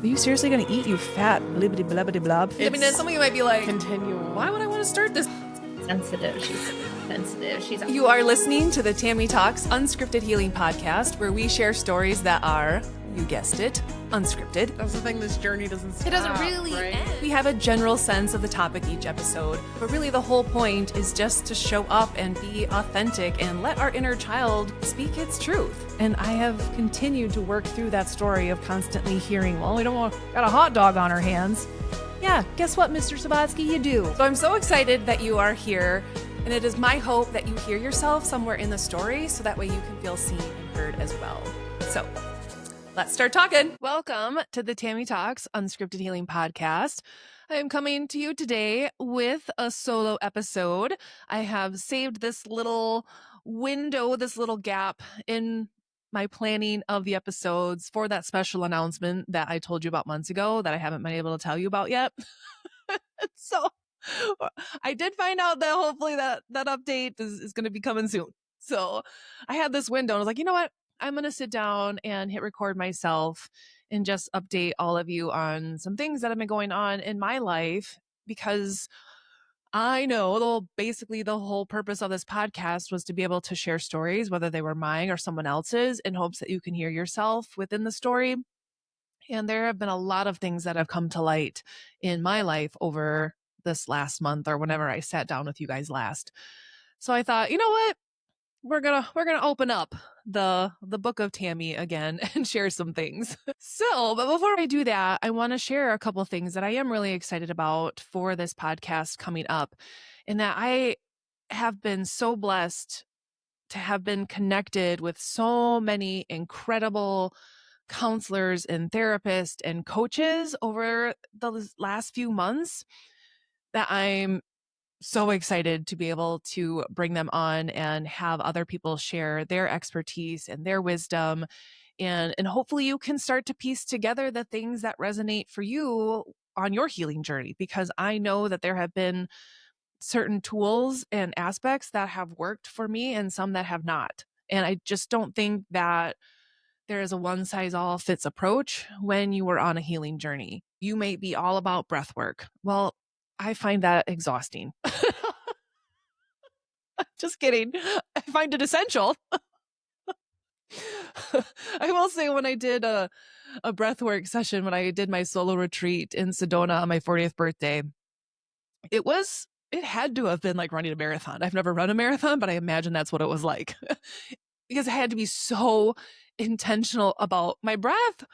Are you seriously going to eat, you fat blibbity blabbity blob? I mean, some of you might be like, Continue. why would I want to start this? Sensitive. She's sensitive. You are listening to the Tammy Talks Unscripted Healing Podcast, where we share stories that are, you guessed it, unscripted. That's the thing, this journey doesn't stop. It doesn't really right? end. We have a general sense of the topic each episode, but really the whole point is just to show up and be authentic and let our inner child speak its truth. And I have continued to work through that story of constantly hearing, well, we don't want, got a hot dog on our hands. Yeah, guess what, Mr. Sabotsky, you do. So I'm so excited that you are here, and it is my hope that you hear yourself somewhere in the story so that way you can feel seen and heard as well. So let's start talking. Welcome to the Tammy Talks Unscripted Healing Podcast. I am coming to you today with a solo episode. I have saved this little window, this little gap in my planning of the episodes for that special announcement that I told you about months ago that I haven't been able to tell you about yet. So I did find out that hopefully that update is going to be coming soon. So I had this window and I was like, you know what? I'm going to sit down and hit record myself and just update all of you on some things that have been going on in my life, because I know basically the whole purpose of this podcast was to be able to share stories, whether they were mine or someone else's, in hopes that you can hear yourself within the story. And there have been a lot of things that have come to light in my life over this last month or whenever I sat down with you guys last. So I thought, you know what? We're gonna open up the book of Tammy again and share some things. So, but before I do that, I want to share a couple things that I am really excited about for this podcast coming up, and that I have been so blessed to have been connected with so many incredible counselors and therapists and coaches over the last few months that I'm so excited to be able to bring them on and have other people share their expertise and their wisdom. And hopefully you can start to piece together the things that resonate for you on your healing journey, because I know that there have been certain tools and aspects that have worked for me and some that have not. And I just don't think that there is a one size all fits approach when you are on a healing journey. You may be all about breath work. Well, I find that exhausting. Just kidding. I find it essential. I will say, when I did a breathwork session, when I did my solo retreat in Sedona on my 40th birthday, it had to have been like running a marathon. I've never run a marathon, but I imagine that's what it was like. Because I had to be so intentional about my breath.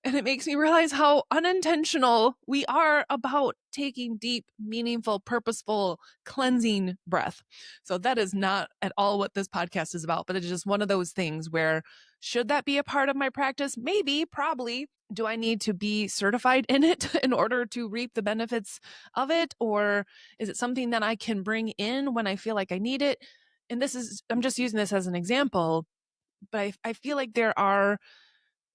And it makes me realize how unintentional we are about taking deep, meaningful, purposeful, cleansing breath. So that is not at all what this podcast is about, but it's just one of those things where, should that be a part of my practice? Maybe, probably. Do I need to be certified in it in order to reap the benefits of it? Or is it something that I can bring in when I feel like I need it? And I'm just using this as an example, but I feel like there are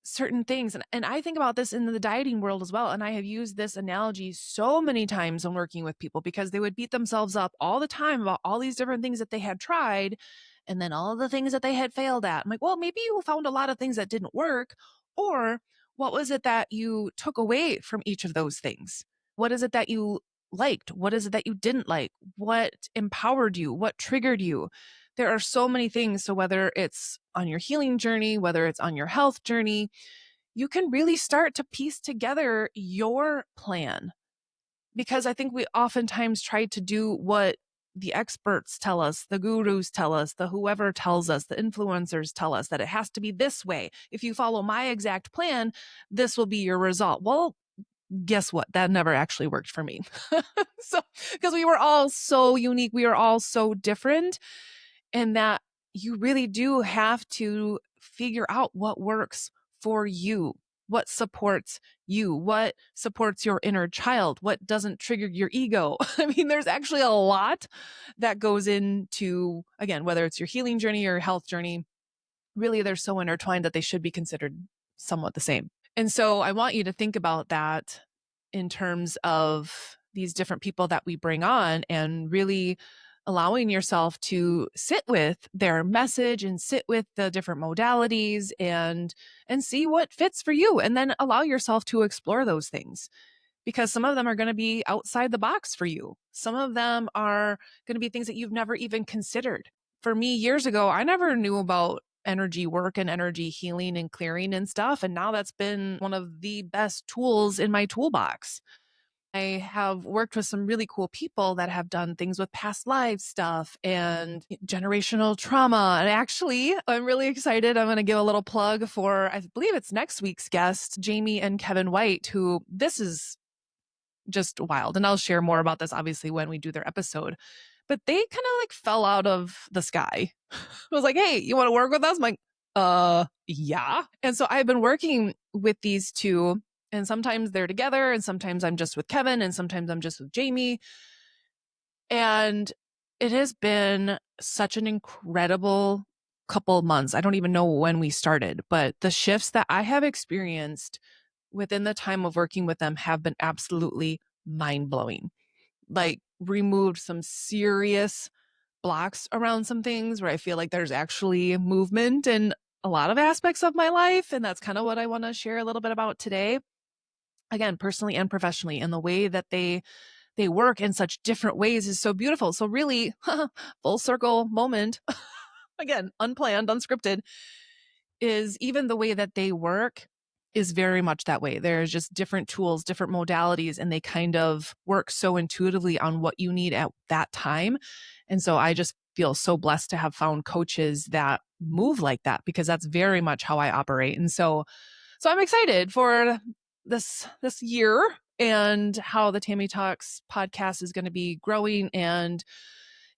certain things, and I think about this in the dieting world as well. And I have used this analogy so many times when working with people, because they would beat themselves up all the time about all these different things that they had tried, and then all of the things that they had failed at. I'm like, well, maybe you found a lot of things that didn't work, or what was it that you took away from each of those things? What is it that you liked? What is it that you didn't like? What empowered you? What triggered you? There are so many things. So whether it's on your healing journey, whether it's on your health journey, you can really start to piece together your plan. Because I think we oftentimes try to do what the experts tell us, the gurus tell us, the whoever tells us, the influencers tell us, that it has to be this way. If you follow my exact plan, this will be your result. Well, guess what? That never actually worked for me. So, because we were all so unique, we are all so different. And that you really do have to figure out what works for you, what supports you, what supports your inner child, what doesn't trigger your ego. I mean, there's actually a lot that goes into, again, whether it's your healing journey or your health journey, really they're so intertwined that they should be considered somewhat the same. And so I want you to think about that in terms of these different people that we bring on, and really allowing yourself to sit with their message and sit with the different modalities and see what fits for you, and then allow yourself to explore those things, because some of them are going to be outside the box for you. Some of them are going to be things that you've never even considered. For me, years ago, I never knew about energy work and energy healing and clearing and stuff. And now that's been one of the best tools in my toolbox. I have worked with some really cool people that have done things with past life stuff and generational trauma. And actually, I'm really excited. I'm going to give a little plug for, I believe it's next week's guest, Jamie and Kevin White, who this is just wild. And I'll share more about this obviously when we do their episode. But they kind of like fell out of the sky. I was like, hey, you want to work with us? I'm like, yeah. And so I've been working with these two, and sometimes they're together, and sometimes I'm just with Kevin, and sometimes I'm just with Jamie. And it has been such an incredible couple months. I don't even know when we started, but the shifts that I have experienced within the time of working with them have been absolutely mind blowing. Like, removed some serious blocks around some things where I feel like there's actually movement in a lot of aspects of my life. And that's kind of what I want to share a little bit about today. Again, personally and professionally, and the way that they work in such different ways is so beautiful. So really, full circle moment, again, unplanned, unscripted, is even the way that they work is very much that way. There's just different tools, different modalities, and they kind of work so intuitively on what you need at that time. And so I just feel so blessed to have found coaches that move like that, because that's very much how I operate. And so I'm excited for this year and how the Tammy Talks podcast is going to be growing and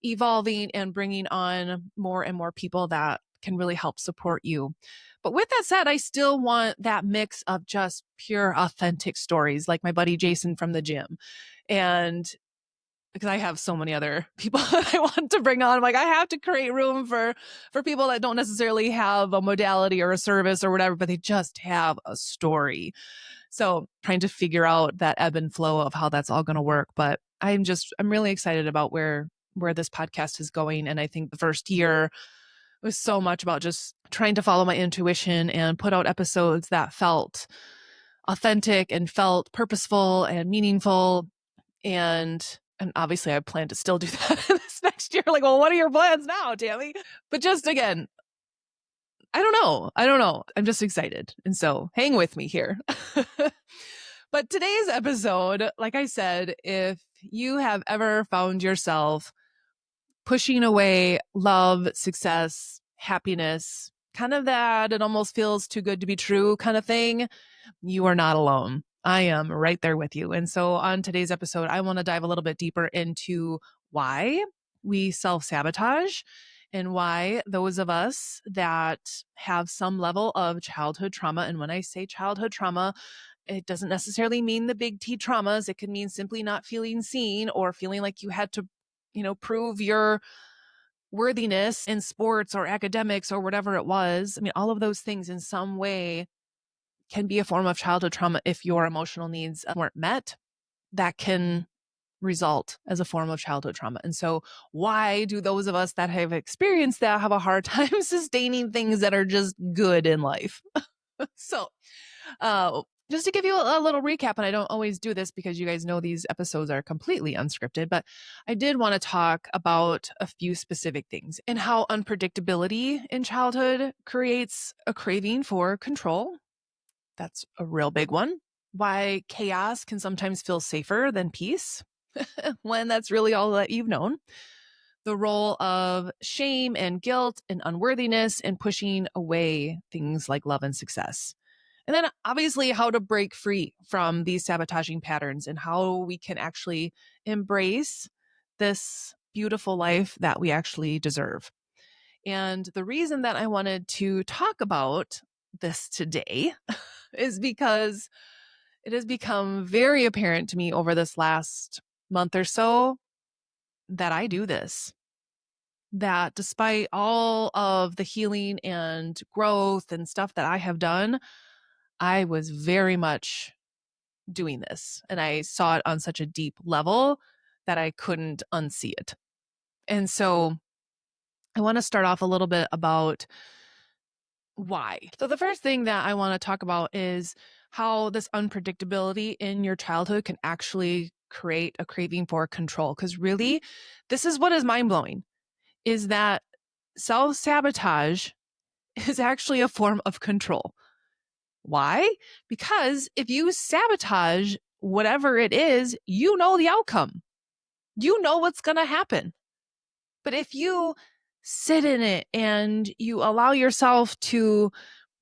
evolving and bringing on more and more people that can really help support you. But with that said, I still want that mix of just pure, authentic stories, like my buddy Jason from the gym. And because I have so many other people that I want to bring on, I'm like, I have to create room for people that don't necessarily have a modality or a service or whatever, but they just have a story. So trying to figure out that ebb and flow of how that's all going to work. But I'm really excited about where this podcast is going. And I think the first year was so much about just trying to follow my intuition and put out episodes that felt authentic and felt purposeful and meaningful. And obviously I plan to still do that this next year. Like, well, what are your plans now, Tammy? But just again, I don't know. I'm just excited. And so hang with me here. But today's episode, like I said, if you have ever found yourself pushing away love, success, happiness, kind of that it almost feels too good to be true kind of thing, you are not alone. I am right there with you. And so on today's episode, I want to dive a little bit deeper into why we self-sabotage and why those of us that have some level of childhood trauma, and when I say childhood trauma, it doesn't necessarily mean the big T traumas. It could mean simply not feeling seen or feeling like you had to, prove your worthiness in sports or academics or whatever it was. I mean, all of those things in some way can be a form of childhood trauma if your emotional needs weren't met. That can result as a form of childhood trauma. And so why do those of us that have experienced that have a hard time sustaining things that are just good in life? So just to give you a little recap, and I don't always do this because you guys know these episodes are completely unscripted, but I did want to talk about a few specific things and how unpredictability in childhood creates a craving for control. That's a real big one. Why chaos can sometimes feel safer than peace when that's really all that you've known. The role of shame and guilt and unworthiness and pushing away things like love and success. And then obviously how to break free from these sabotaging patterns and how we can actually embrace this beautiful life that we actually deserve. And the reason that I wanted to talk about this today is because it has become very apparent to me over this last month or so that I do this. That despite all of the healing and growth and stuff that I have done, I was very much doing this. And I saw it on such a deep level that I couldn't unsee it. And so I want to start off a little bit about why. So the first thing that I want to talk about is how this unpredictability in your childhood can actually create a craving for control. Because really, this is what is mind-blowing, is that self-sabotage is actually a form of control. Why? Because if you sabotage whatever it is, you know the outcome. You know what's going to happen. But if you sit in it and you allow yourself to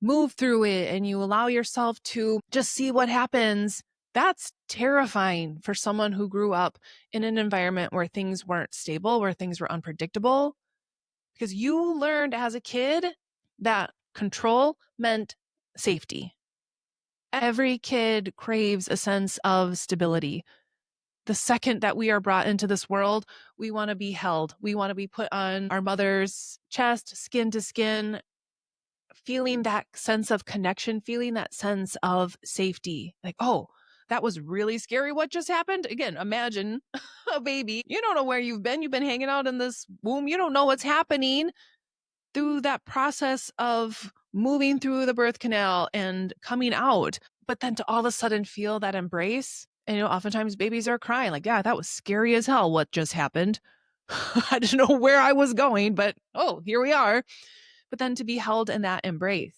move through it and you allow yourself to just see what happens, that's terrifying for someone who grew up in an environment where things weren't stable, where things were unpredictable, because you learned as a kid that control meant safety. Every kid craves a sense of stability. The second that we are brought into this world, we want to be held. We want to be put on our mother's chest, skin to skin, feeling that sense of connection, feeling that sense of safety. Like, oh, that was really scary. What just happened? Again, imagine a baby. You don't know where you've been. You've been hanging out in this womb. You don't know what's happening through that process of moving through the birth canal and coming out. But then to all of a sudden feel that embrace. And, oftentimes babies are crying like, yeah, that was scary as hell. What just happened? I didn't know where I was going, but oh, here we are. But then to be held in that embrace.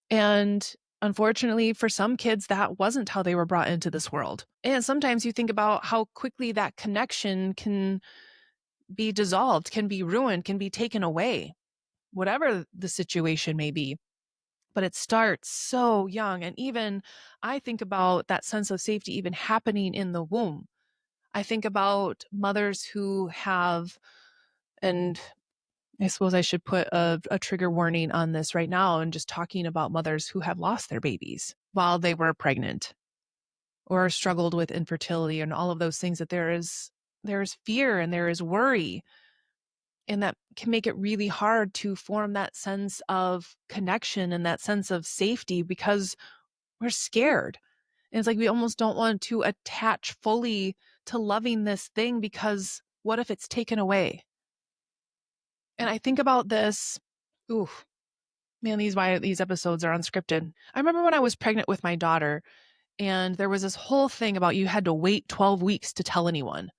And unfortunately, for some kids, that wasn't how they were brought into this world. And sometimes you think about how quickly that connection can be dissolved, can be ruined, can be taken away, whatever the situation may be. But it starts so young. And even I think about that sense of safety even happening in the womb. I think about mothers who have, and I suppose I should put a trigger warning on this right now, and just talking about mothers who have lost their babies while they were pregnant or struggled with infertility and all of those things, that there's fear and there is worry. And that can make it really hard to form that sense of connection and that sense of safety because we're scared. And it's like we almost don't want to attach fully to loving this thing because what if it's taken away? And I think about this, ooh, man, these episodes are unscripted. I remember when I was pregnant with my daughter, and there was this whole thing about you had to wait 12 weeks to tell anyone.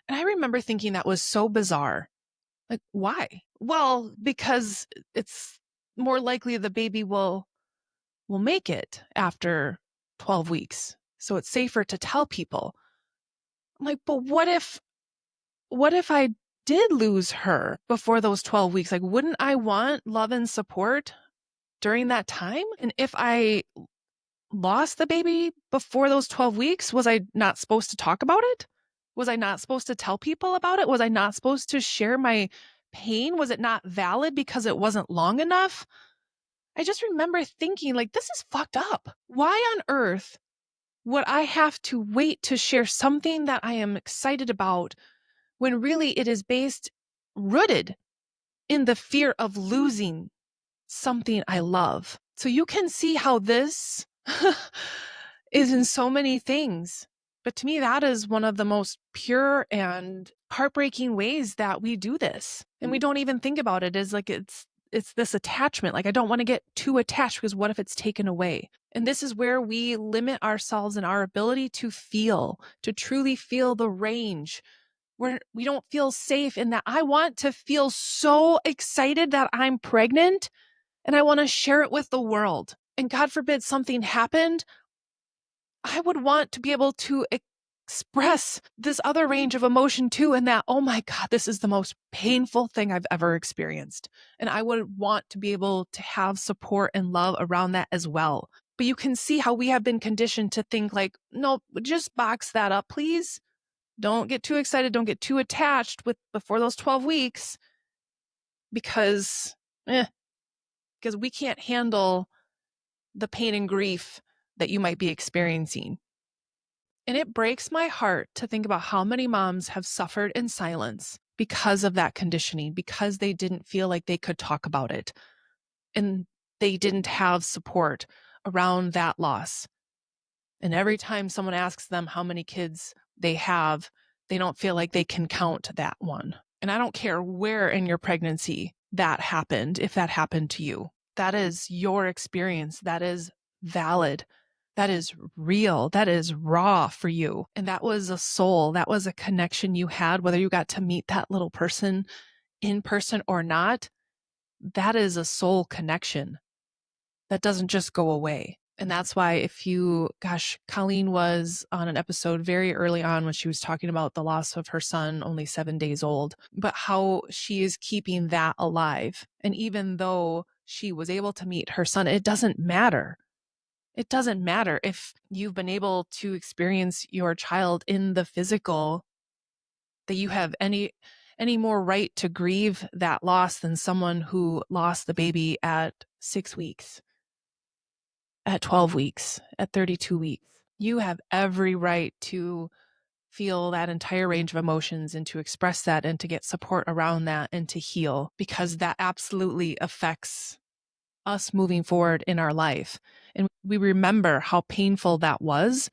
And I remember thinking that was so bizarre. Like, why? Well, because it's more likely the baby will make it after 12 weeks. So it's safer to tell people. I'm like, but what if I did lose her before those 12 weeks? Like, wouldn't I want love and support during that time? And if I lost the baby before those 12 weeks, was I not supposed to talk about it? Was I not supposed to tell people about it? Was I not supposed to share my pain? Was it not valid because it wasn't long enough? I just remember thinking, like, this is fucked up. Why on earth would I have to wait to share something that I am excited about when really it is rooted in the fear of losing something I love? So you can see how this is in so many things. But to me, that is one of the most pure and heartbreaking ways that we do this. And we don't even think about it as like it's this attachment. Like, I don't want to get too attached because what if it's taken away? And this is where we limit ourselves and our ability to truly feel the range, where we don't feel safe in that. I want to feel so excited that I'm pregnant and I want to share it with the world. And God forbid something happened, I would want to be able to express this other range of emotion too. And that, oh my God, this is the most painful thing I've ever experienced. And I would want to be able to have support and love around that as well. But you can see how we have been conditioned to think like, no, just box that up, please. Don't get too excited. Don't get too attached before those 12 weeks because we can't handle the pain and grief that you might be experiencing. And it breaks my heart to think about how many moms have suffered in silence because of that conditioning, because they didn't feel like they could talk about it and they didn't have support around that loss. And every time someone asks them how many kids they have, They don't feel like they can count that one. And I don't care where in your pregnancy that happened, if that happened to you. That is your experience. That is valid. That is real. That is raw for you. And that was a soul. That was a connection you had, whether you got to meet that little person in person or not. That is a soul connection that doesn't just go away. And that's why Colleen was on an episode very early on when she was talking about the loss of her son, only 7 days old, but how she is keeping that alive. And even though she was able to meet her son, it doesn't matter. It doesn't matter if you've been able to experience your child in the physical, that you have any more right to grieve that loss than someone who lost the baby at 6 weeks, at 12 weeks, at 32 weeks. You have every right to feel that entire range of emotions and to express that and to get support around that and to heal, because that absolutely affects us moving forward in our life. And we remember how painful that was.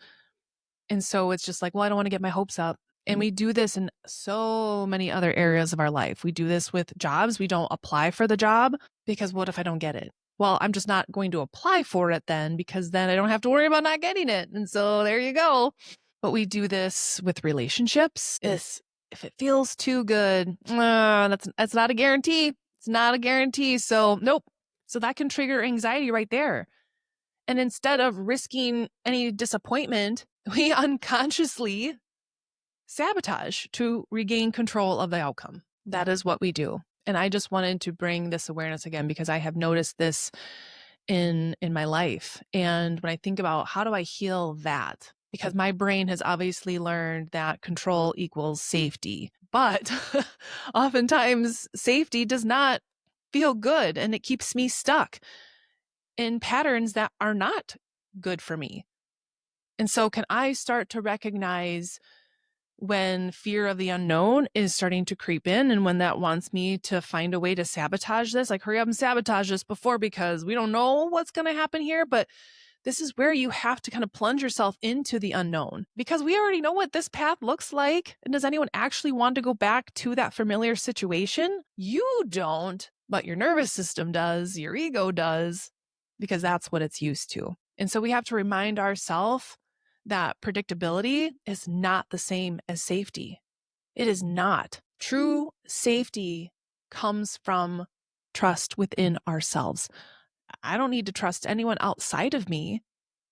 And so it's just like, well, I don't want to get my hopes up. And we do this in so many other areas of our life. We do this with jobs. We don't apply for the job because what if I don't get it? Well, I'm just not going to apply for it then, because then I don't have to worry about not getting it. And so there you go. But we do this with relationships. If it feels too good, that's not a guarantee. It's not a guarantee. So nope. So that can trigger anxiety right there. And instead of risking any disappointment, we unconsciously sabotage to regain control of the outcome. That is what we do. And I just wanted to bring this awareness again because I have noticed this in my life. And when I think about how do I heal that? Because my brain has obviously learned that control equals safety. But oftentimes safety does not feel good and it keeps me stuck in patterns that are not good for me. And so can I start to recognize when fear of the unknown is starting to creep in and when that wants me to find a way to sabotage this, like hurry up and sabotage this before, because we don't know what's going to happen here. But this is where you have to kind of plunge yourself into the unknown, because we already know what this path looks like. And does anyone actually want to go back to that familiar situation? You don't, but your nervous system does, your ego does, because that's what it's used to. And so we have to remind ourselves that predictability is not the same as safety. It is not. True safety comes from trust within ourselves. I don't need to trust anyone outside of me.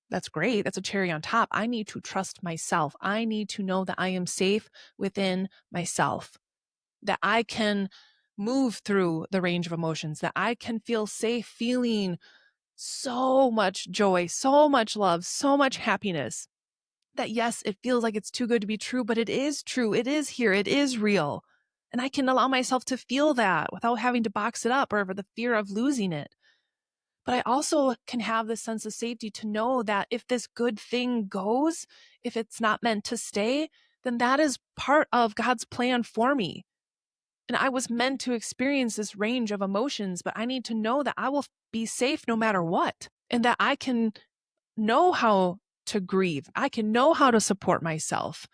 That's great. That's a cherry on top. I need to trust myself. I need to know that I am safe within myself, that I can move through the range of emotions, that I can feel safe feeling so much joy, so much love, so much happiness. That yes, it feels like it's too good to be true, but it is true. It is here. It is real. And I can allow myself to feel that without having to box it up or the fear of losing it. But I also can have this sense of safety to know that if this good thing goes, if it's not meant to stay, then that is part of God's plan for me. And I was meant to experience this range of emotions, but I need to know that I will be safe no matter what, and that I can know how to grieve. I can know how to support myself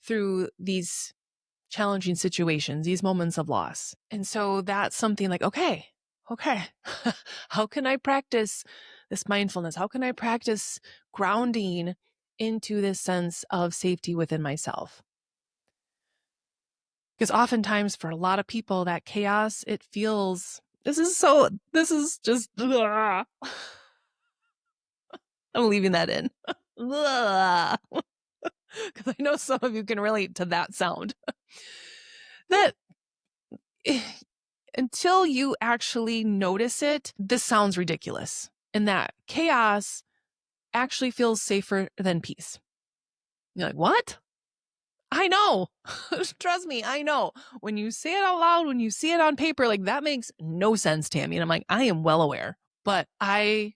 through these challenging situations, these moments of loss. And so that's something like, okay, how can I practice this mindfulness? How can I practice grounding into this sense of safety within myself? Because oftentimes for a lot of people, that chaos, it feels, this is just, I'm leaving that in. Because I know some of you can relate to that sound. That until you actually notice it, this sounds ridiculous. And that chaos actually feels safer than peace. You're like, what? I know. Trust me, I know. When you say it out loud, when you see it on paper, like that makes no sense, Tammy. And I'm like, I am well aware. But I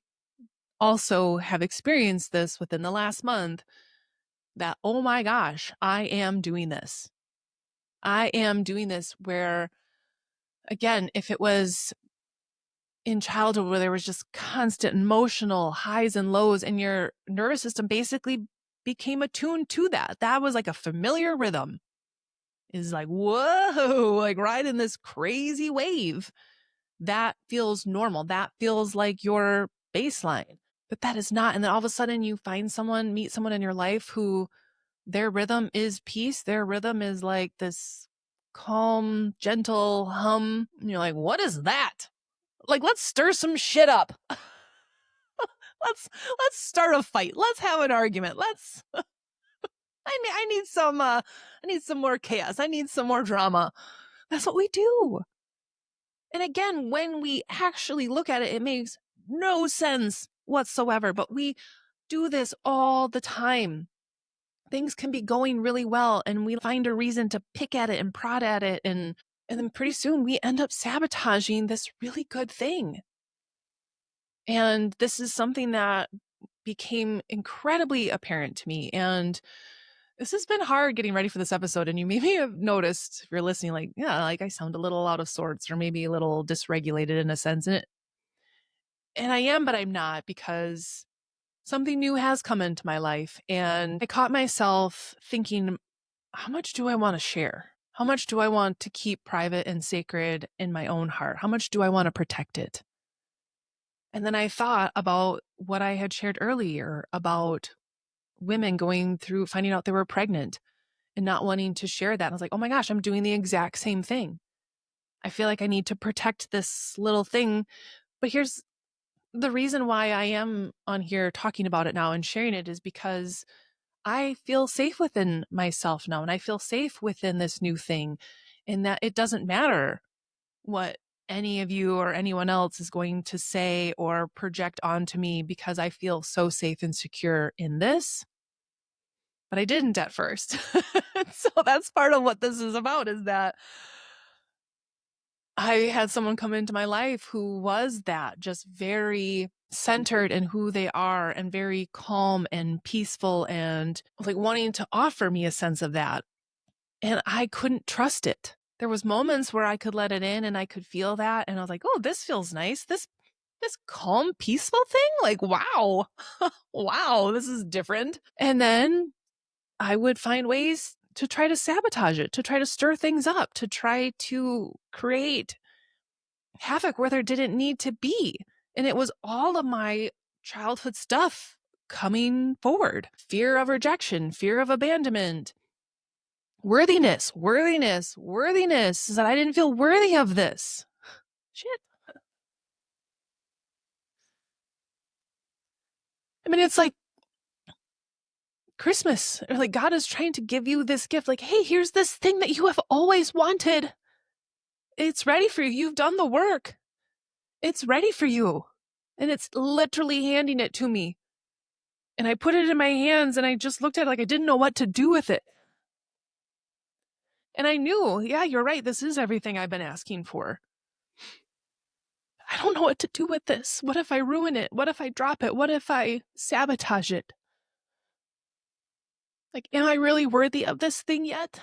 also have experienced this within the last month that, oh my gosh, I am doing this. I am doing this where, again, if it was in childhood where there was just constant emotional highs and lows and your nervous system basically became attuned to that. That was like a familiar rhythm. is like, whoa, like riding this crazy wave. That feels normal. That feels like your baseline. But that is not. And then all of a sudden you meet someone in your life who their rhythm is peace. Their rhythm is like this calm, gentle hum. And you're like, what is that? Like, let's stir some shit up. let's start a fight. Let's have an argument. I need some more chaos. I need some more drama. That's what we do. And again, when we actually look at it, it makes no sense whatsoever, but we do this all the time. Things can be going really well and we find a reason to pick at it and prod at it. And then pretty soon we end up sabotaging this really good thing. And this is something that became incredibly apparent to me. And this has been hard getting ready for this episode. And you maybe have noticed if you're listening, like, yeah, like I sound a little out of sorts or maybe a little dysregulated in a sense. And I am, but I'm not, because something new has come into my life. And I caught myself thinking, how much do I want to share? How much do I want to keep private and sacred in my own heart? How much do I want to protect it? And then I thought about what I had shared earlier about women going through finding out they were pregnant and not wanting to share that. And I was like, oh my gosh, I'm doing the exact same thing. I feel like I need to protect this little thing. But here's the reason why I am on here talking about it now and sharing it is because I feel safe within myself now. And I feel safe within this new thing, and that it doesn't matter what any of you or anyone else is going to say or project onto me, because I feel so safe and secure in this. But I didn't at first. So that's part of what this is about, is that I had someone come into my life who was that, just very centered in who they are and very calm and peaceful and like wanting to offer me a sense of that. And I couldn't trust it. There was moments where I could let it in and I could feel that. And I was like, oh, this feels nice. This calm, peaceful thing. Like, wow, wow, this is different. And then I would find ways to try to sabotage it, to try to stir things up, to try to create havoc where there didn't need to be. And it was all of my childhood stuff coming forward. Fear of rejection, fear of abandonment, worthiness, that I didn't feel worthy of this. Shit. I mean, it's like Christmas, or like God is trying to give you this gift. Like, hey, here's this thing that you have always wanted. It's ready for you. You've done the work. It's ready for you. And it's literally handing it to me. And I put it in my hands and I just looked at it like I didn't know what to do with it. And I knew, yeah, you're right. This is everything I've been asking for. I don't know what to do with this. What if I ruin it? What if I drop it? What if I sabotage it? Like, am I really worthy of this thing yet?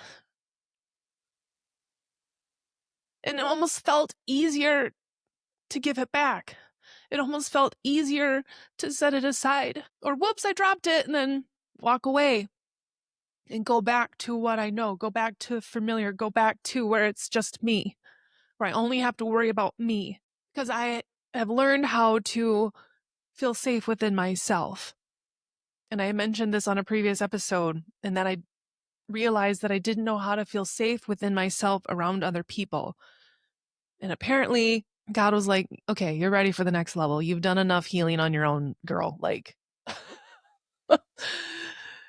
And it almost felt easier to give it back. It almost felt easier to set it aside. Or whoops, I dropped it, and then walk away and go back to what I know, go back to familiar, go back to where it's just me, where I only have to worry about me. Because I have learned how to feel safe within myself. And I mentioned this on a previous episode, and that I realized that I didn't know how to feel safe within myself around other people. And apparently God was like, okay, you're ready for the next level. You've done enough healing on your own, girl. Like,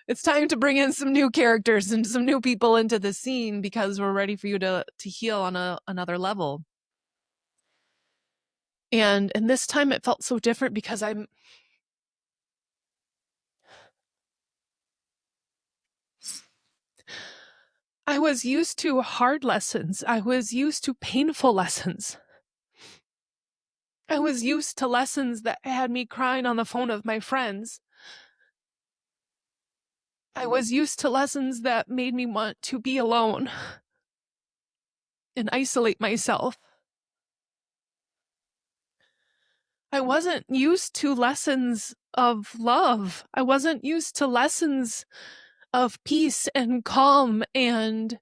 it's time to bring in some new characters and some new people into the scene, because we're ready for you to heal on another level. And this time it felt so different, because I was used to hard lessons. I was used to painful lessons. I was used to lessons that had me crying on the phone with my friends. I was used to lessons that made me want to be alone and isolate myself. I wasn't used to lessons of love. I wasn't used to lessons of peace and calm and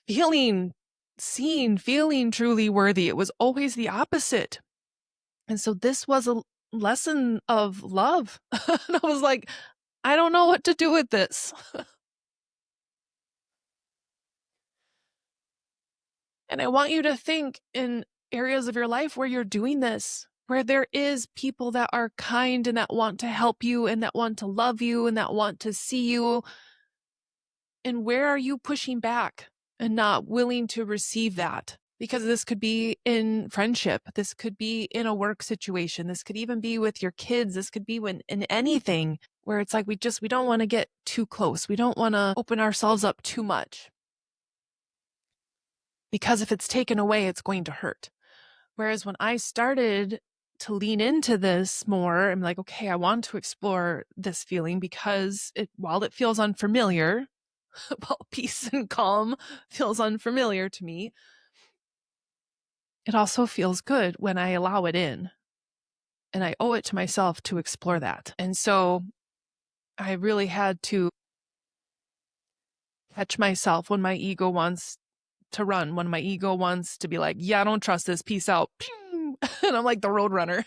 feeling seen, feeling truly worthy. It was always the opposite. And so this was a lesson of love. And I was like, I don't know what to do with this. And I want you to think in areas of your life where you're doing this, where there is people that are kind and that want to help you and that want to love you and that want to see you. And where are you pushing back and not willing to receive that? Because this could be in friendship. This could be in a work situation. This could even be with your kids. This could be in anything where it's like we don't want to get too close. We don't want to open ourselves up too much. Because if it's taken away, it's going to hurt. Whereas when I started to lean into this more, I'm like, okay, I want to explore this feeling because while it feels unfamiliar, well, peace and calm feels unfamiliar to me, it also feels good when I allow it in. And I owe it to myself to explore that. And so I really had to catch myself when my ego wants to run, when my ego wants to be like, yeah, I don't trust this, peace out. And I'm like the road runner.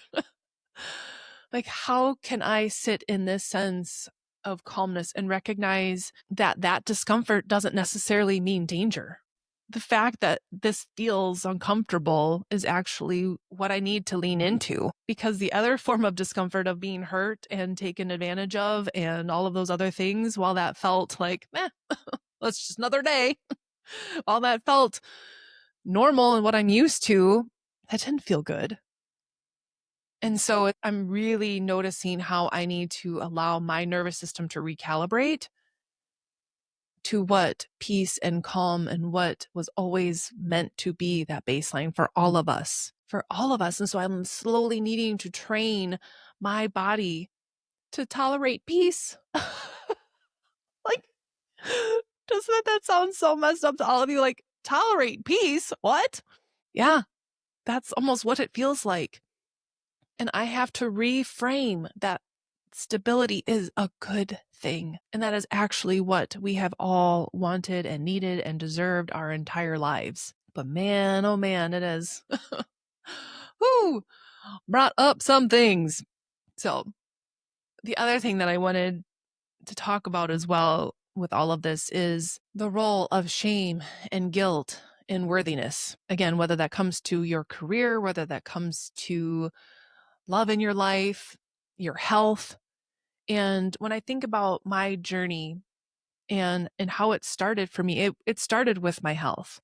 Like, how can I sit in this sense of calmness and recognize that discomfort doesn't necessarily mean danger? The fact that this feels uncomfortable is actually what I need to lean into, because the other form of discomfort of being hurt and taken advantage of and all of those other things, while that felt like, that's just another day, while that felt normal and what I'm used to, that didn't feel good. And so I'm really noticing how I need to allow my nervous system to recalibrate to what peace and calm and what was always meant to be that baseline for all of us, And so I'm slowly needing to train my body to tolerate peace. Like, doesn't that sound so messed up to all of you? Like, tolerate peace? What? Yeah, that's almost what it feels like. And I have to reframe that stability is a good thing. And that is actually what we have all wanted and needed and deserved our entire lives. But man, oh man, it has whoo, brought up some things. So the other thing that I wanted to talk about as well with all of this is the role of shame and guilt in worthiness. Again, whether that comes to your career, whether that comes to love in your life, your health. And when I think about my journey and how it started for me, it started with my health,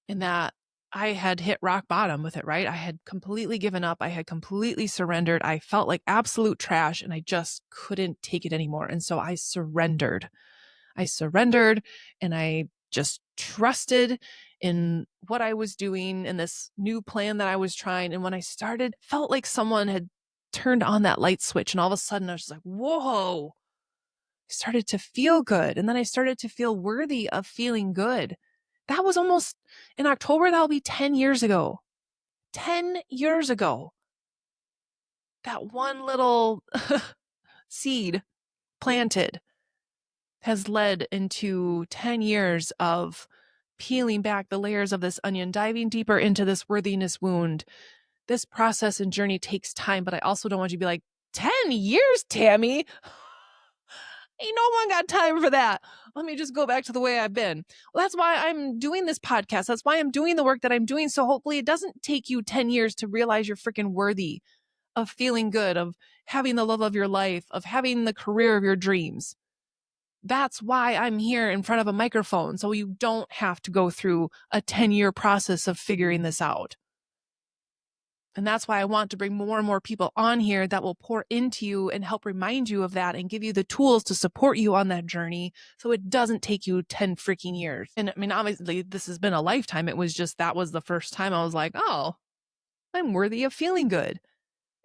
in that I had hit rock bottom with it, right? I had completely given up. I had completely surrendered. I felt like absolute trash and I just couldn't take it anymore. And so I surrendered. And I just trusted in what I was doing in this new plan that I was trying. And when I started, felt like someone had turned on that light switch. And all of a sudden I was just like, whoa, I started to feel good. And then I started to feel worthy of feeling good. That was almost in October. That'll be 10 years ago. 10 years ago. That one little seed planted has led into 10 years of peeling back the layers of this onion, diving deeper into this worthiness wound. This process and journey takes time, but I also don't want you to be like, 10 years, Tammy? Ain't no one got time for that. Let me just go back to the way I've been. Well, that's why I'm doing this podcast. That's why I'm doing the work that I'm doing. So hopefully it doesn't take you 10 years to realize you're freaking worthy of feeling good, of having the love of your life, of having the career of your dreams. That's why I'm here in front of a microphone, so you don't have to go through a 10-year process of figuring this out. And that's why I want to bring more and more people on here that will pour into you and help remind you of that and give you the tools to support you on that journey so it doesn't take you 10 freaking years. And I mean, obviously, this has been a lifetime. It was just that was the first time I was like, oh, I'm worthy of feeling good.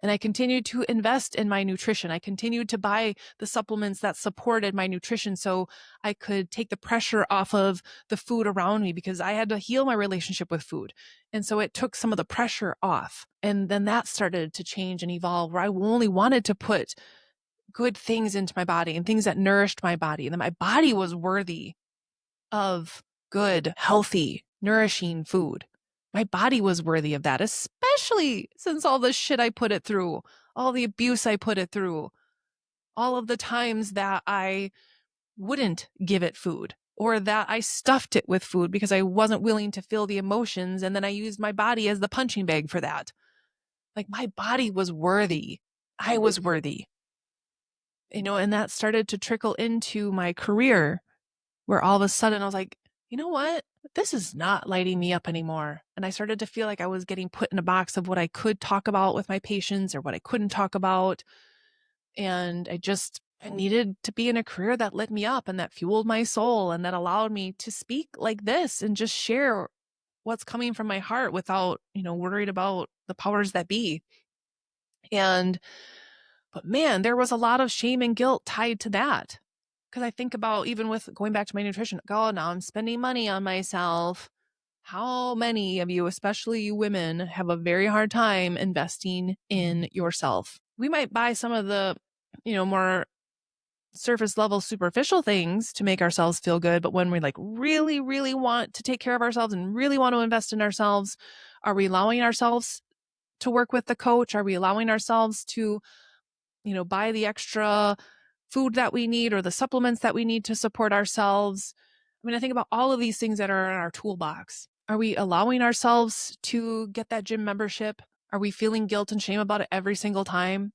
And I continued to invest in my nutrition. I continued to buy the supplements that supported my nutrition so I could take the pressure off of the food around me, because I had to heal my relationship with food. And so it took some of the pressure off. And then that started to change and evolve, where I only wanted to put good things into my body and things that nourished my body. And then my body was worthy of good, healthy, nourishing food. My body was worthy of that, especially since all the shit I put it through, all the abuse I put it through, all of the times that I wouldn't give it food or that I stuffed it with food because I wasn't willing to feel the emotions. And then I used my body as the punching bag for that. Like my body was worthy. I was worthy. And that started to trickle into my career where all of a sudden I was like, you know what? This is not lighting me up anymore. And I started to feel like I was getting put in a box of what I could talk about with my patients or what I couldn't talk about. And I needed to be in a career that lit me up and that fueled my soul and that allowed me to speak like this and just share what's coming from my heart without, worried about the powers that be. But man, there was a lot of shame and guilt tied to that. Because I think about even with going back to my nutrition, God, now I'm spending money on myself. How many of you, especially you women, have a very hard time investing in yourself? We might buy some of the, more surface level superficial things to make ourselves feel good. But when we like really, really want to take care of ourselves and really want to invest in ourselves, are we allowing ourselves to work with the coach? Are we allowing ourselves to, buy the extra food that we need or the supplements that we need to support ourselves? I mean, I think about all of these things that are in our toolbox. Are we allowing ourselves to get that gym membership? Are we feeling guilt and shame about it every single time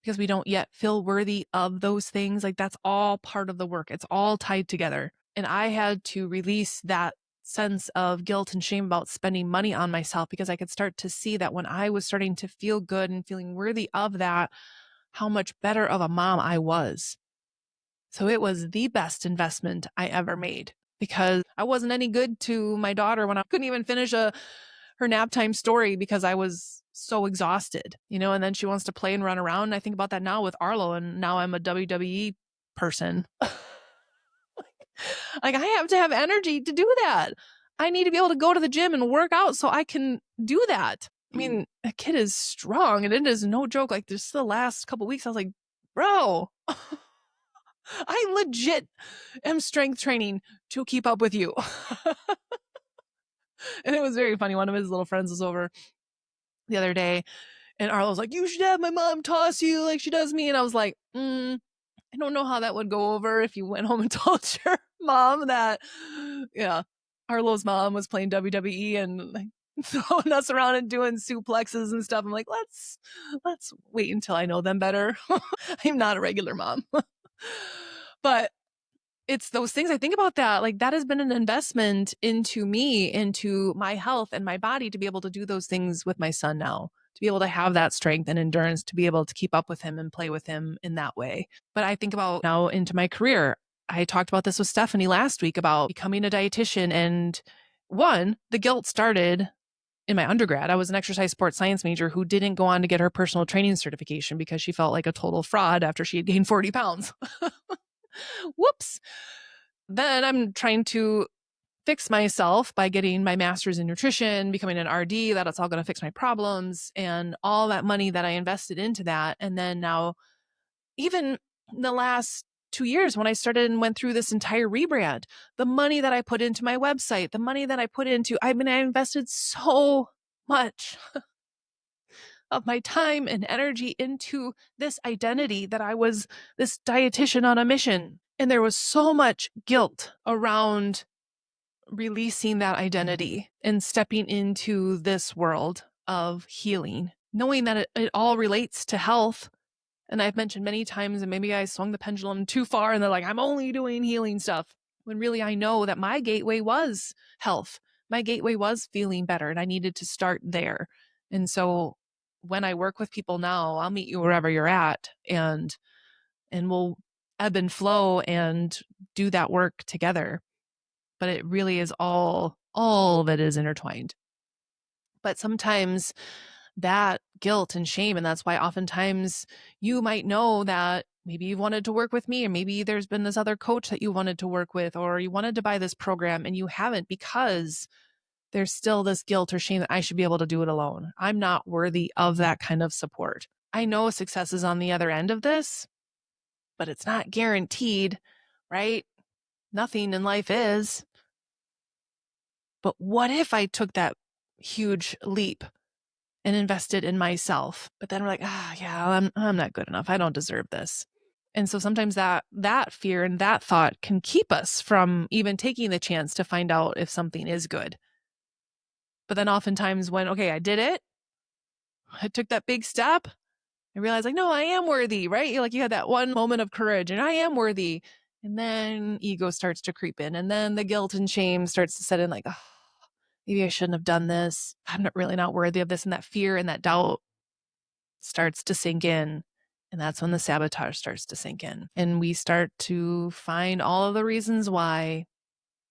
because we don't yet feel worthy of those things? Like that's all part of the work. It's all tied together. And I had to release that sense of guilt and shame about spending money on myself because I could start to see that when I was starting to feel good and feeling worthy of that, how much better of a mom I was. So it was the best investment I ever made because I wasn't any good to my daughter when I couldn't even finish her nap time story because I was so exhausted, and then she wants to play and run around. And I think about that now with Arlo, and now I'm a WWE person. Like I have to have energy to do that. I need to be able to go to the gym and work out so I can do that. I mean, a kid is strong and it is no joke. Like just the last couple weeks, I was like, bro, I legit am strength training to keep up with you. And it was very funny. One of his little friends was over the other day and Arlo was like, you should have my mom toss you like she does me. And I was like, I don't know how that would go over if you went home and told your mom that, yeah, Arlo's mom was playing WWE and like throwing us around and doing suplexes and stuff. I'm like, let's wait until I know them better. I'm not a regular mom. But it's those things I think about that. Like that has been an investment into me, into my health and my body to be able to do those things with my son now, to be able to have that strength and endurance, to be able to keep up with him and play with him in that way. But I think about now into my career. I talked about this with Stephanie last week about becoming a dietitian. And the guilt started in my undergrad. I was an exercise sports science major who didn't go on to get her personal training certification because she felt like a total fraud after she had gained 40 pounds. Whoops. Then I'm trying to fix myself by getting my master's in nutrition, becoming an RD, that's all going to fix my problems and all that money that I invested into that. And then now, even the last 2 years when I started and went through this entire rebrand, the money that I put into my website, the money that I put into, I invested so much of my time and energy into this identity that I was this dietitian on a mission. And there was so much guilt around releasing that identity and stepping into this world of healing, knowing that it all relates to health. And I've mentioned many times, and maybe I swung the pendulum too far and they're like, I'm only doing healing stuff. When really I know that my gateway was health. My gateway was feeling better and I needed to start there. And so when I work with people now, I'll meet you wherever you're at and we'll ebb and flow and do that work together. But it really is all of it is intertwined. But sometimes that guilt and shame, and that's why oftentimes you might know that maybe you wanted to work with me, or maybe there's been this other coach that you wanted to work with, or you wanted to buy this program and you haven't because there's still this guilt or shame that I should be able to do it alone. I'm not worthy of that kind of support. I know success is on the other end of this, but it's not guaranteed, right? Nothing in life is. But what if I took that huge leap and invested in myself? But then we're like, yeah, I'm not good enough. I don't deserve this. And so sometimes that fear and that thought can keep us from even taking the chance to find out if something is good. But then oftentimes when, okay, I did it, I took that big step, I realized like, no, I am worthy, right? You had that one moment of courage and I am worthy. And then ego starts to creep in. And then the guilt and shame starts to set in like, oh, maybe I shouldn't have done this. I'm not worthy of this. And that fear and that doubt starts to sink in. And that's when the sabotage starts to sink in. And we start to find all of the reasons why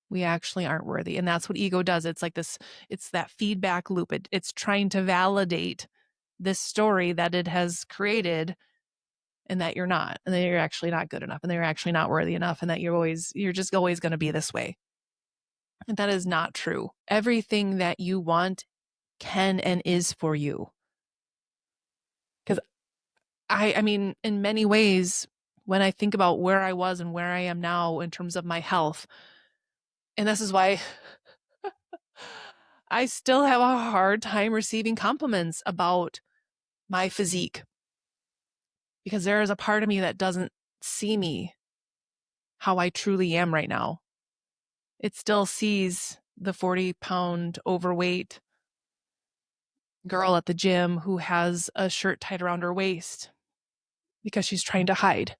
we actually aren't worthy. And that's what ego does. It's like this, it's that feedback loop. It's trying to validate this story that it has created, and that you're not, and that you're actually not good enough, and that you're actually not worthy enough, and that you're just always going to be this way. And that is not true. Everything that you want can and is for you. Because I mean, in many ways, when I think about where I was and where I am now in terms of my health, and this is why I still have a hard time receiving compliments about my physique, because there is a part of me that doesn't see me how I truly am right now. It still sees the 40-pound overweight girl at the gym who has a shirt tied around her waist because she's trying to hide.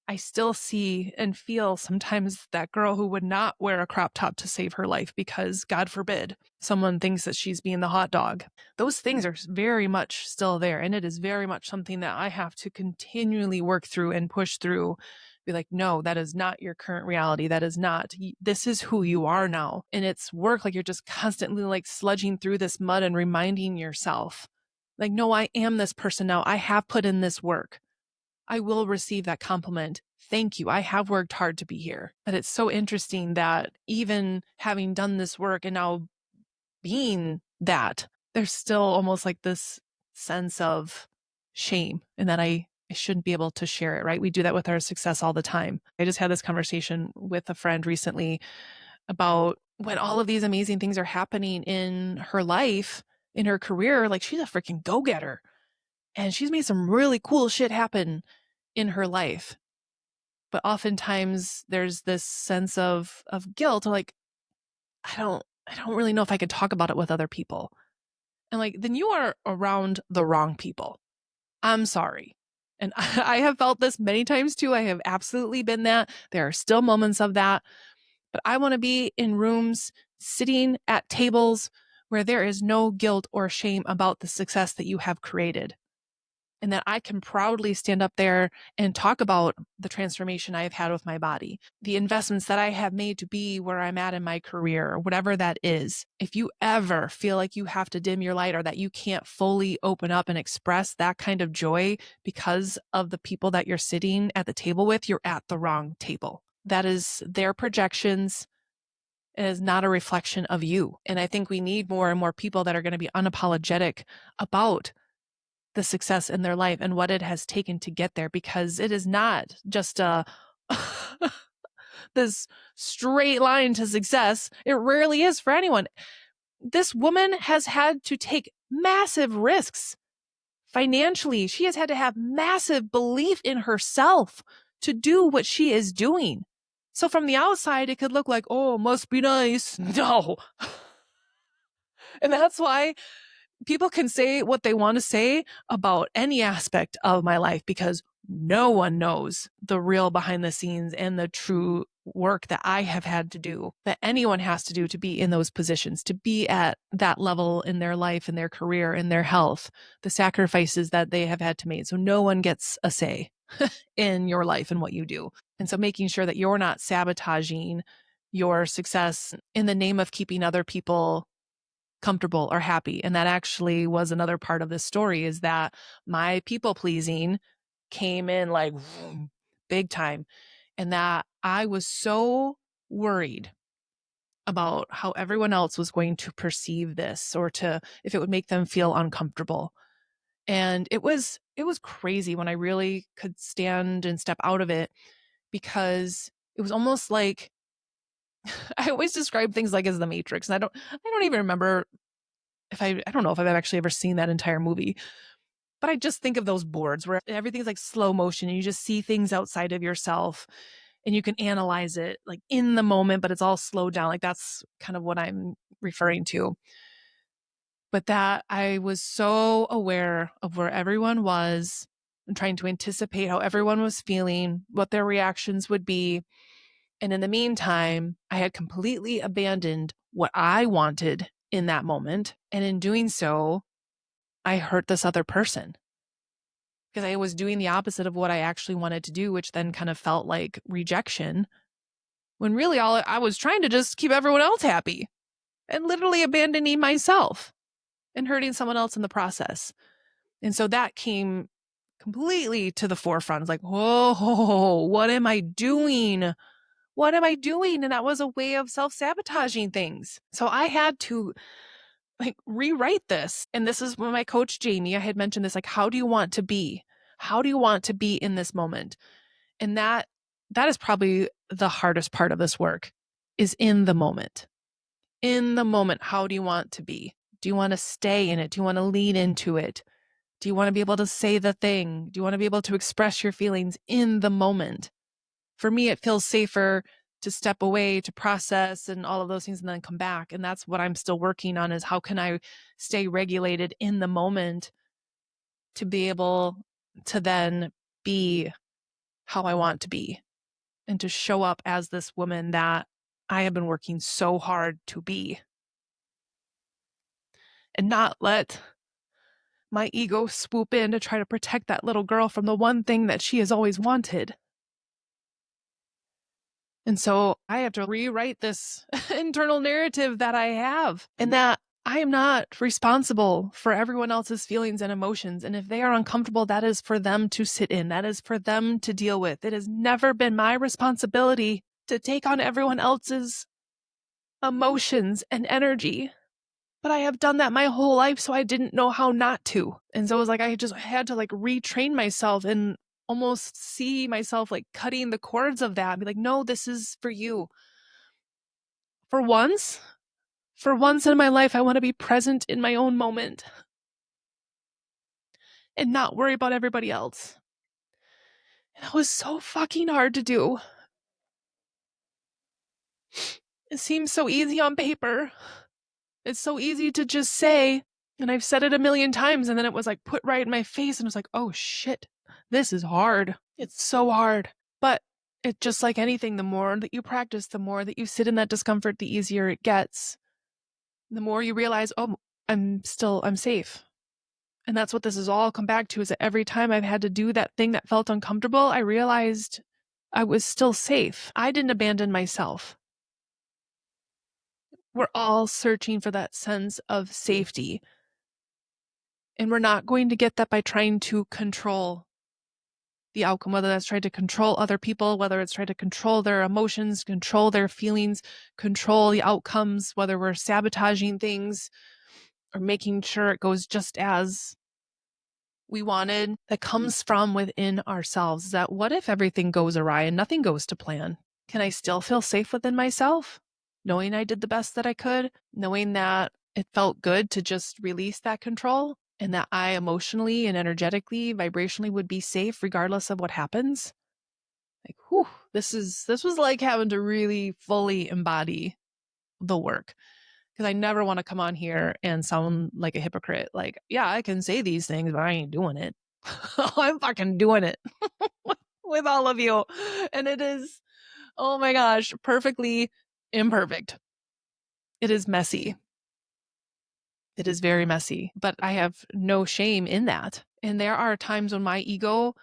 I still see and feel sometimes that girl who would not wear a crop top to save her life because, God forbid, someone thinks that she's being the hot dog. Those things are very much still there. And it is very much something that I have to continually work through and push through. Be like, no, that is not your current reality. That is not, this is who you are now. And it's work, like you're just constantly like sludging through this mud and reminding yourself, like, no, I am this person now. I have put in this work. I will receive that compliment. Thank you. I have worked hard to be here. But it's so interesting that even having done this work and now being that, there's still almost like this sense of shame and that I shouldn't be able to share it, right? We do that with our success all the time. I just had this conversation with a friend recently about when all of these amazing things are happening in her life, in her career, like she's a freaking go-getter. And she's made some really cool shit happen in her life. But oftentimes there's this sense of guilt, like, I don't really know if I could talk about it with other people. And like, then you are around the wrong people. I'm sorry. And I have felt this many times too. I have absolutely been that. There are still moments of that. But I want to be in rooms, sitting at tables where there is no guilt or shame about the success that you have created. And that I can proudly stand up there and talk about the transformation I have had with my body, the investments that I have made to be where I'm at in my career, or whatever that is. If you ever feel like you have to dim your light or that you can't fully open up and express that kind of joy because of the people that you're sitting at the table with, you're at the wrong table. That is their projections. It is not a reflection of you. And I think we need more and more people that are going to be unapologetic about the success in their life and what it has taken to get there, because it is not just this straight line to success. It rarely is for anyone. This woman has had to take massive risks financially. She has had to have massive belief in herself to do what she is doing. So from the outside, it could look like, oh, must be nice. No. And that's why people can say what they want to say about any aspect of my life, because no one knows the real behind the scenes and the true work that I have had to do, that anyone has to do to be in those positions, to be at that level in their life, in their career, in their health, the sacrifices that they have had to make. So no one gets a say in your life and what you do. And so making sure that you're not sabotaging your success in the name of keeping other people comfortable or happy. And that actually was another part of this story, is that my people pleasing came in like big time, and that I was so worried about how everyone else was going to perceive this, or to if it would make them feel uncomfortable. And it was crazy when I really could stand and step out of it, because it was almost like I always describe things like as the Matrix. And I don't even remember if I don't know if I've actually ever seen that entire movie. But I just think of those boards where everything's like slow motion and you just see things outside of yourself and you can analyze it like in the moment, but it's all slowed down. Like that's kind of what I'm referring to. But that I was so aware of where everyone was and trying to anticipate how everyone was feeling, what their reactions would be. And in the meantime, I had completely abandoned what I wanted in that moment. And in doing so, I hurt this other person because I was doing the opposite of what I actually wanted to do, which then kind of felt like rejection. When really all I was trying to just keep everyone else happy and literally abandoning myself and hurting someone else in the process. And so that came completely to the forefront. It's like, whoa, what am I doing? What am I doing? And that was a way of self-sabotaging things. So I had to like rewrite this. And this is when my coach, Jamie, I had mentioned this, like, how do you want to be? How do you want to be in this moment? And that is probably the hardest part of this work is in the moment. In the moment, how do you want to be? Do you want to stay in it? Do you want to lean into it? Do you want to be able to say the thing? Do you want to be able to express your feelings in the moment? For me, it feels safer to step away, to process and all of those things and then come back. And that's what I'm still working on is how can I stay regulated in the moment to be able to then be how I want to be and to show up as this woman that I have been working so hard to be. And not let my ego swoop in to try to protect that little girl from the one thing that she has always wanted. And so I have to rewrite this internal narrative that I have, and that I am not responsible for everyone else's feelings and emotions. And if they are uncomfortable, that is for them to sit in. That is for them to deal with. It has never been my responsibility to take on everyone else's emotions and energy. But I have done that my whole life, so I didn't know how not to. And so it was like I just had to like retrain myself and almost see myself like cutting the cords of that and be like, no, this is for you. For once in my life, I want to be present in my own moment and not worry about everybody else. And that was so fucking hard to do. It seems so easy on paper. It's so easy to just say, and I've said it a million times, and then it was like put right in my face, and it was like, oh shit, this is hard. It's so hard. But it's just like anything, the more that you practice, the more that you sit in that discomfort, the easier it gets. The more you realize, oh, I'm safe. And that's what this has all come back to, is that every time I've had to do that thing that felt uncomfortable, I realized I was still safe. I didn't abandon myself. We're all searching for that sense of safety. And we're not going to get that by trying to control the outcome, whether that's trying to control other people, whether it's trying to control their emotions, control their feelings, control the outcomes, whether we're sabotaging things or making sure it goes just as we wanted. That comes from within ourselves. That what if everything goes awry and nothing goes to plan? Can I still feel safe within myself? Knowing I did the best that I could, knowing that it felt good to just release that control and that I emotionally and energetically, vibrationally would be safe regardless of what happens. Like, whew, this was like having to really fully embody the work. Because I never want to come on here and sound like a hypocrite. Like, yeah, I can say these things, but I ain't doing it. I'm fucking doing it with all of you. And it is, oh my gosh, perfectly imperfect. It is messy. It is very messy, but I have no shame in that. And there are times when my ego,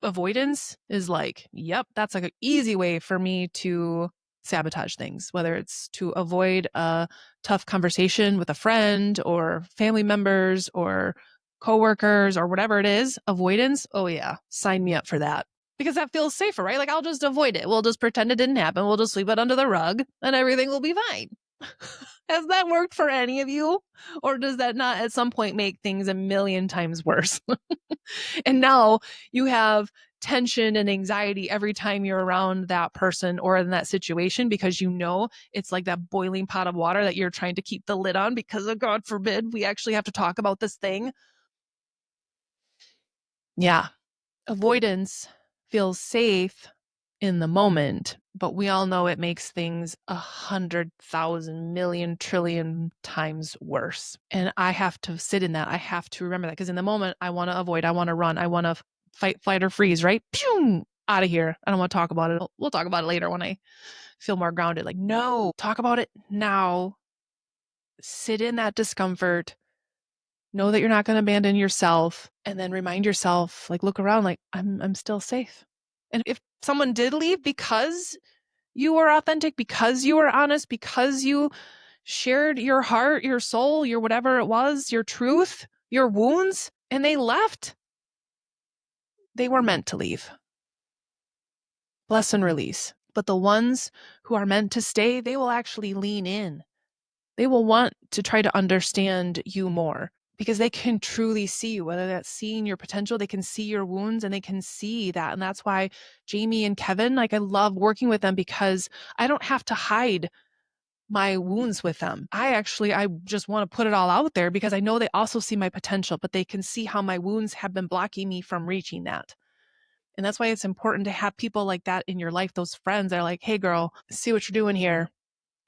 avoidance is like, yep, that's like an easy way for me to sabotage things, whether it's to avoid a tough conversation with a friend or family members or coworkers or whatever it is. Avoidance, oh yeah, sign me up for that. Because that feels safer, right? Like I'll just avoid it. We'll just pretend it didn't happen. We'll just sweep it under the rug and everything will be fine. Has that worked for any of you? Or does that not at some point make things a million times worse? And now you have tension and anxiety every time you're around that person or in that situation, because you know it's like that boiling pot of water that you're trying to keep the lid on because of, God forbid, we actually have to talk about this thing. Yeah. Avoidance feels safe in the moment, but we all know it makes things 100,000 million trillion times worse. And I have to sit in that. I have to remember that, because in the moment I want to avoid, I want to run, I want to fight, flight, or freeze, right? Pew! Out of here. I don't want to talk about it. We'll talk about it later when I feel more grounded. Like, no, talk about it now. Sit in that discomfort. Know that you're not going to abandon yourself, and then remind yourself, like, look around, like, I'm still safe. And if someone did leave because you were authentic, because you were honest, because you shared your heart, your soul, your whatever it was, your truth, your wounds, and they left, they were meant to leave. Bless and release. But the ones who are meant to stay, they will actually lean in. They will want to try to understand you more, because they can truly see you, whether that's seeing your potential, they can see your wounds, and they can see that. And that's why Jamie and Kevin, like, I love working with them, because I don't have to hide my wounds with them. I just want to put it all out there, because I know they also see my potential, but they can see how my wounds have been blocking me from reaching that. And that's why it's important to have people like that in your life, those friends that are like, hey girl, see what you're doing here.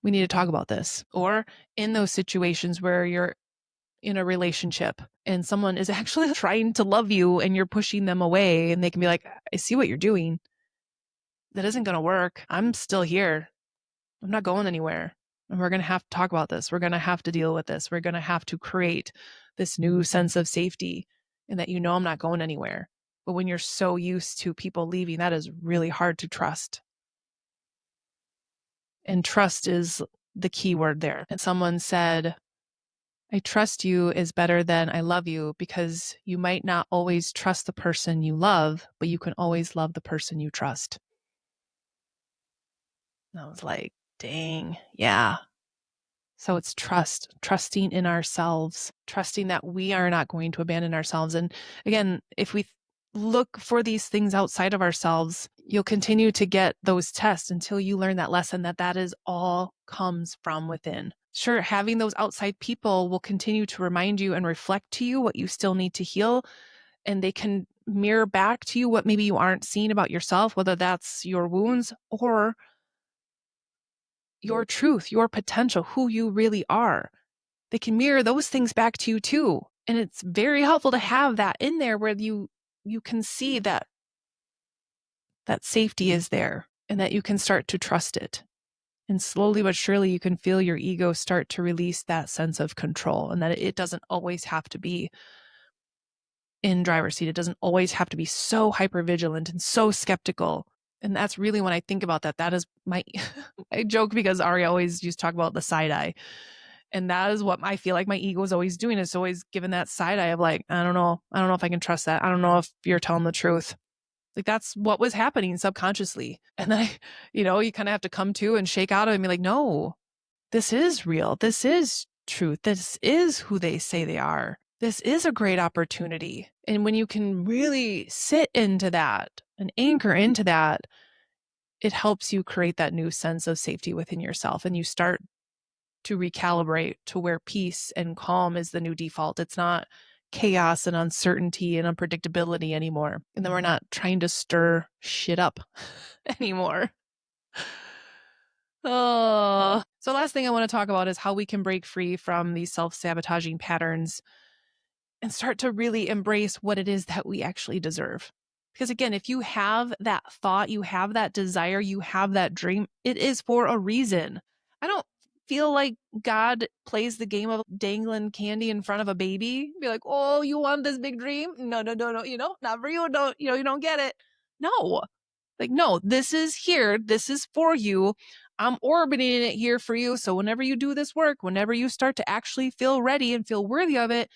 We need to talk about this. Or in those situations where you're in a relationship and someone is actually trying to love you and you're pushing them away, and they can be like, I see what you're doing. That isn't going to work. I'm still here. I'm not going anywhere. And we're going to have to talk about this. We're going to have to deal with this. We're going to have to create this new sense of safety, and that, I'm not going anywhere. But when you're so used to people leaving, that is really hard to trust. And trust is the key word there. And someone said, I trust you is better than I love you, because you might not always trust the person you love, but you can always love the person you trust. And I was like, dang, yeah. So it's trusting in ourselves, trusting that we are not going to abandon ourselves. And again, if we look for these things outside of ourselves, you'll continue to get those tests until you learn that lesson, that is all comes from within. Sure, having those outside people will continue to remind you and reflect to you what you still need to heal. And they can mirror back to you what maybe you aren't seeing about yourself, whether that's your wounds or your truth, your potential, who you really are. They can mirror those things back to you too. And it's very helpful to have that in there, where you can see that safety is there, and that you can start to trust it. And slowly but surely you can feel your ego start to release that sense of control, and that it doesn't always have to be in driver's seat. It doesn't always have to be so hypervigilant and so skeptical. And that's really, when I think about that, that is my I joke, because Ari always used to talk about the side eye. And that is what I feel like my ego is always doing. It's always giving that side eye of like, I don't know if I can trust that. I don't know if you're telling the truth. Like, that's what was happening subconsciously. And then you kind of have to come to and shake out of it and be like, no, this is real. This is truth. This is who they say they are. This is a great opportunity. And when you can really sit into that and anchor into that, it helps you create that new sense of safety within yourself. And you start to recalibrate to where peace and calm is the new default. It's not chaos and uncertainty and unpredictability anymore. And then we're not trying to stir shit up anymore. Oh. So last thing I want to talk about is how we can break free from these self-sabotaging patterns and start to really embrace what it is that we actually deserve. Because again, if you have that thought, you have that desire, you have that dream, it is for a reason. I don't feel like God plays the game of dangling candy in front of a baby. Be like, oh, you want this big dream? No, not for you. Don't, you don't get it. No, like, no, this is here. This is for you. I'm orbiting it here for you. So whenever you do this work, whenever you start to actually feel ready and feel worthy of it,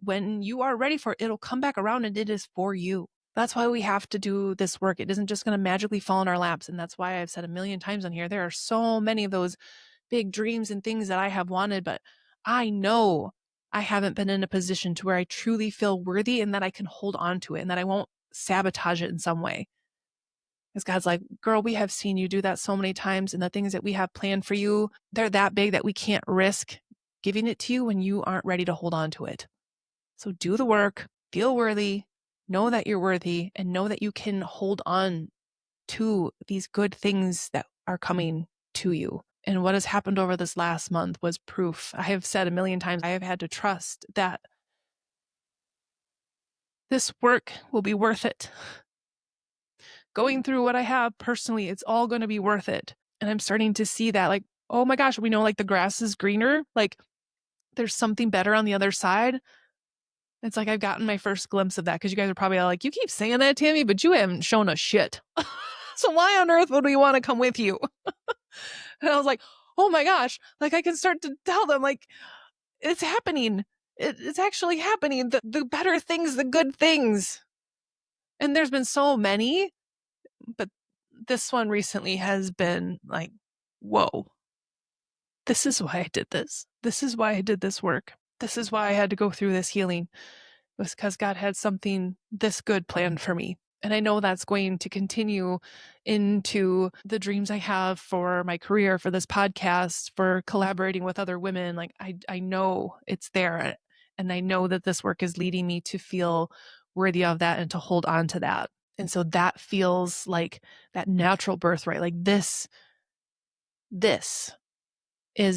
when you are ready for it, it'll come back around, and it is for you. That's why we have to do this work. It isn't just going to magically fall in our laps. And that's why I've said a million times on here, there are so many of those big dreams and things that I have wanted, but I know I haven't been in a position to where I truly feel worthy and that I can hold on to it, and that I won't sabotage it in some way. Because God's like, girl, we have seen you do that so many times. And the things that we have planned for you, they're that big that we can't risk giving it to you when you aren't ready to hold on to it. So do the work, feel worthy, know that you're worthy, and know that you can hold on to these good things that are coming to you. And what has happened over this last month was proof. I have said a million times, I have had to trust that this work will be worth it. Going through what I have personally, it's all going to be worth it. And I'm starting to see that, like, oh my gosh, we know like the grass is greener. Like there's something better on the other side. It's like I've gotten my first glimpse of that because you guys are probably all like, you keep saying that, Tammy, but you haven't shown us shit. So why on earth would we want to come with you? And I was like, oh my gosh, like I can start to tell them like, it's happening. It's actually happening. The better things, the good things. And there's been so many, but this one recently has been like, whoa, this is why I did this. This is why I did this work. This is why I had to go through this healing. It was because God had something this good planned for me. And I know that's going to continue into the dreams I have for my career, for this podcast, for collaborating with other women. Like I know it's there. And I know that this work is leading me to feel worthy of that and to hold on to that. And so that feels like that natural birthright. Like this is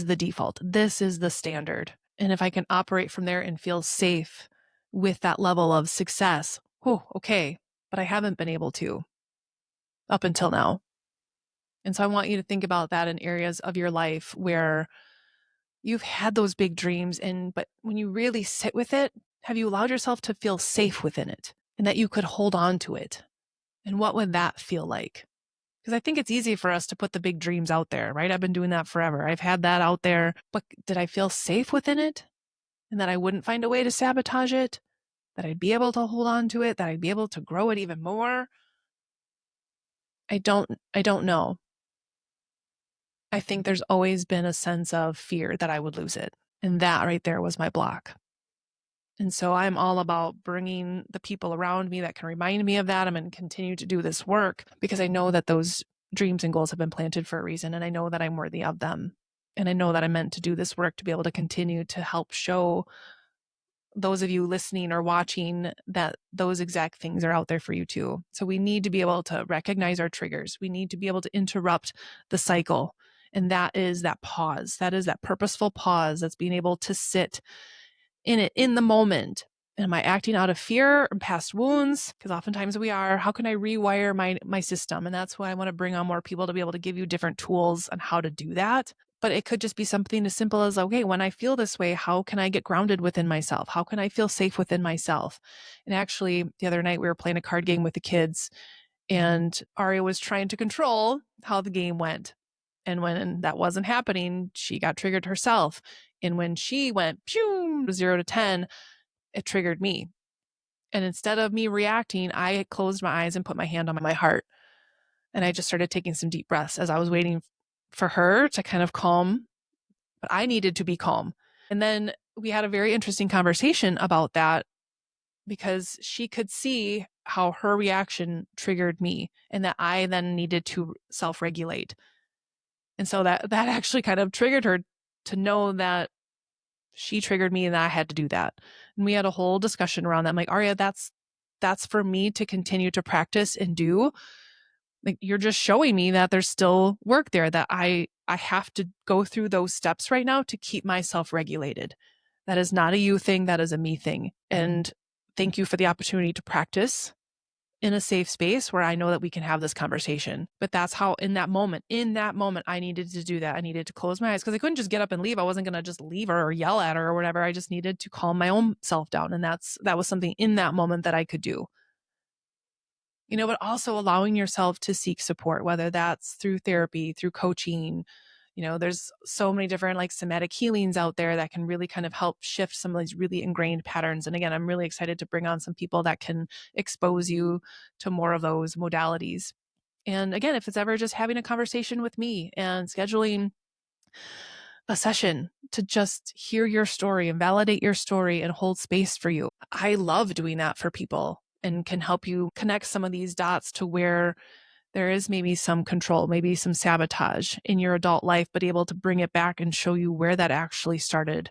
the default. This is the standard. And if I can operate from there and feel safe with that level of success, oh, okay. But I haven't been able to up until now. And so I want you to think about that in areas of your life where you've had those big dreams, but when you really sit with it, have you allowed yourself to feel safe within it and that you could hold on to it? And what would that feel like? Because I think it's easy for us to put the big dreams out there, right? I've been doing that forever. I've had that out there, but did I feel safe within it? And that I wouldn't find a way to sabotage it? That I'd be able to hold on to it? That I'd be able to grow it even more? I don't know. I think there's always been a sense of fear that I would lose it. And that right there was my block. And so I'm all about bringing the people around me that can remind me of that. I'm going to continue to do this work because I know that those dreams and goals have been planted for a reason. And I know that I'm worthy of them. And I know that I'm meant to do this work to be able to continue to help show those of you listening or watching that those exact things are out there for you too. So we need to be able to recognize our triggers. We need to be able to interrupt the cycle. And that is that pause. That is that purposeful pause. That's being able to sit in it in the moment. Am I acting out of fear or past wounds? Because oftentimes we are. How can I rewire my system? And that's why I want to bring on more people to be able to give you different tools on how to do that. But it could just be something as simple as, okay, when I feel this way, how can I get grounded within myself? How can I feel safe within myself? And actually, the other night we were playing a card game with the kids, and Aria was trying to control how the game went. And when that wasn't happening, she got triggered herself. And when she went 0 to 10, it triggered me. And instead of me reacting, I closed my eyes and put my hand on my heart. And I just started taking some deep breaths as I was waiting for her to kind of calm, but I needed to be calm. And then we had a very interesting conversation about that because she could see how her reaction triggered me and that I then needed to self-regulate. And so that actually kind of triggered her to know that she triggered me and that I had to do that. And we had a whole discussion around that. I'm like, Aria, that's for me to continue to practice and do. Like, you're just showing me that there's still work there, that I have to go through those steps right now to keep myself regulated. That is not a you thing. That is a me thing. And thank you for the opportunity to practice in a safe space where I know that we can have this conversation. But that's how in that moment, I needed to do that. I needed to close my eyes because I couldn't just get up and leave. I wasn't going to just leave her or yell at her or whatever. I just needed to calm my own self down. And that was something in that moment that I could do. But also allowing yourself to seek support, whether that's through therapy, through coaching. There's so many different like somatic healings out there that can really kind of help shift some of these really ingrained patterns. And again, I'm really excited to bring on some people that can expose you to more of those modalities. And again, if it's ever just having a conversation with me and scheduling a session to just hear your story and validate your story and hold space for you. I love doing that for people. and can help you connect some of these dots to where there is maybe some control, maybe some sabotage in your adult life, but able to bring it back and show you where that actually started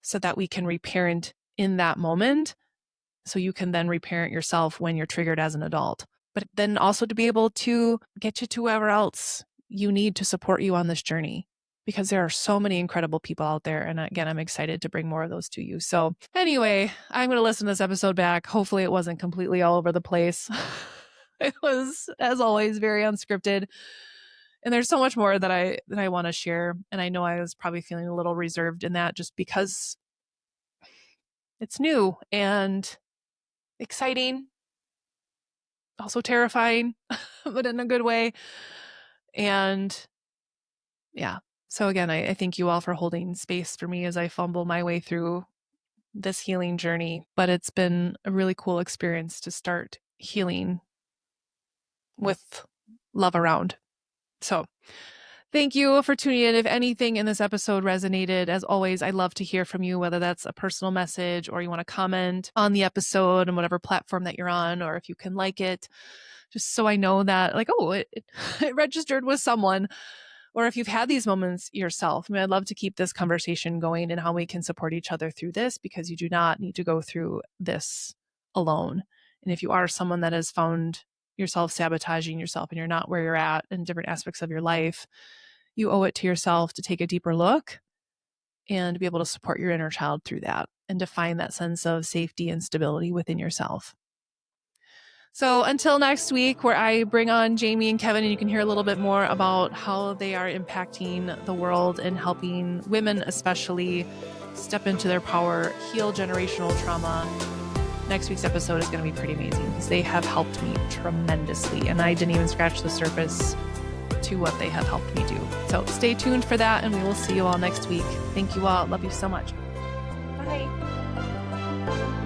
so that we can reparent in that moment. So you can then reparent yourself when you're triggered as an adult, but then also to be able to get you to whoever else you need to support you on this journey, because there are so many incredible people out there. And again, I'm excited to bring more of those to you. So anyway, I'm going to listen to this episode back. Hopefully it wasn't completely all over the place. It was, as always, very unscripted. And there's so much more that I want to share. And I know I was probably feeling a little reserved in that just because it's new and exciting, also terrifying, but in a good way. And yeah. So again, I thank you all for holding space for me as I fumble my way through this healing journey. But it's been a really cool experience to start healing with love around. So thank you for tuning in. If anything in this episode resonated, as always, I'd love to hear from you, whether that's a personal message or you want to comment on the episode on whatever platform that you're on, or if you can like it, just so I know that like, oh, it registered with someone. Or if you've had these moments yourself. I mean, I'd love to keep this conversation going and how we can support each other through this, because you do not need to go through this alone. And if you are someone that has found yourself sabotaging yourself and you're not where you're at in different aspects of your life, you owe it to yourself to take a deeper look and to be able to support your inner child through that and to find that sense of safety and stability within yourself. So until next week, where I bring on Jamie and Kevin, and you can hear a little bit more about how they are impacting the world and helping women especially step into their power, heal generational trauma. Next week's episode is going to be pretty amazing because they have helped me tremendously, and I didn't even scratch the surface to what they have helped me do. So stay tuned for that, and we will see you all next week. Thank you all. Love you so much. Bye.